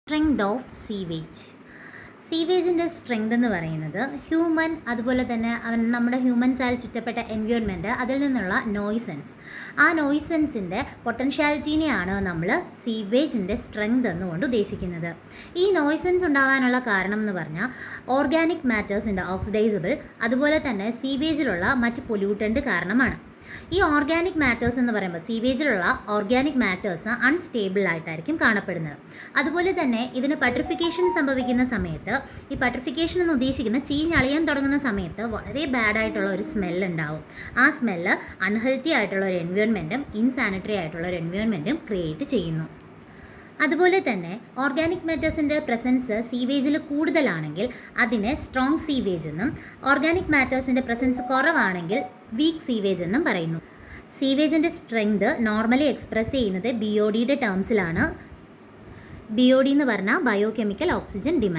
Strength of sewage. സീവേജിൻ്റെ strength എന്ന് പറയുന്നത് ഹ്യൂമൻ, അതുപോലെ തന്നെ നമ്മുടെ ഹ്യൂമൻസാൽ ചുറ്റപ്പെട്ട എൻവയോൺമെൻറ്റ്, അതിൽ നിന്നുള്ള നോയ്സൻസ്, ആ നോയ്സൻസിൻ്റെ പൊട്ടൻഷ്യാലിറ്റീനെയാണ് നമ്മൾ സീവേജിൻ്റെ സ്ട്രെങ്ത് എന്നുകൊണ്ട് ഉദ്ദേശിക്കുന്നത്. ഈ നോയ്സൻസ് ഉണ്ടാകാനുള്ള കാരണം എന്ന് പറഞ്ഞാൽ ഓർഗാനിക് മാറ്റേഴ്സിൻ്റെ ഓക്സിഡൈസബിൾ, അതുപോലെ തന്നെ സീവേജിലുള്ള മറ്റ് പൊല്യൂട്ടൻ്റ് കാരണമാണ്. ഈ ഓർഗാനിക് മാറ്റേഴ്സ് എന്ന് പറയുമ്പോൾ സീവേജിലുള്ള ഓർഗാനിക് മാറ്റേഴ്സ് അൺസ്റ്റേബിൾ ആയിട്ടായിരിക്കും കാണപ്പെടുന്നത്. അതുപോലെ തന്നെ ഇതിന് പട്രിഫിക്കേഷൻ സംഭവിക്കുന്ന സമയത്ത്, ഈ പട്രിഫിക്കേഷൻ എന്ന് ഉദ്ദേശിക്കുന്ന ചീഞ്ഞളിയാൻ തുടങ്ങുന്ന സമയത്ത് വളരെ ബാഡായിട്ടുള്ള ഒരു സ്മെല്ലുണ്ടാവും. ആ സ്മെല്ല് അൺഹെൽത്തി ആയിട്ടുള്ള ഒരു എൻവയോൺമെൻറ്റും ഇൻസാനിറ്ററി ആയിട്ടുള്ള ഒരു എൻവയോൺമെൻറ്റും ക്രിയേറ്റ് ചെയ്യുന്നു. അതുപോലെ തന്നെ ഓർഗാനിക് മാറ്റേഴ്സിൻ്റെ പ്രസൻസ് സീവേജിൽ കൂടുതലാണെങ്കിൽ അതിനെ സ്ട്രോങ് സീവേജ് എന്നും, ഓർഗാനിക് മാറ്റേഴ്സിൻ്റെ പ്രസൻസ് കുറവാണെങ്കിൽ വീക്ക് സീവേജ് എന്നും പറയുന്നു. സീവേജിൻ്റെ സ്ട്രെങ്ത് നോർമലി എക്സ്പ്രസ് ചെയ്യുന്നത് BODയുടെ ടേംസിലാണ്. BOD എന്ന് പറഞ്ഞാൽ ബയോ കെമിക്കൽ ഓക്സിജൻ ഡിമാൻഡ്.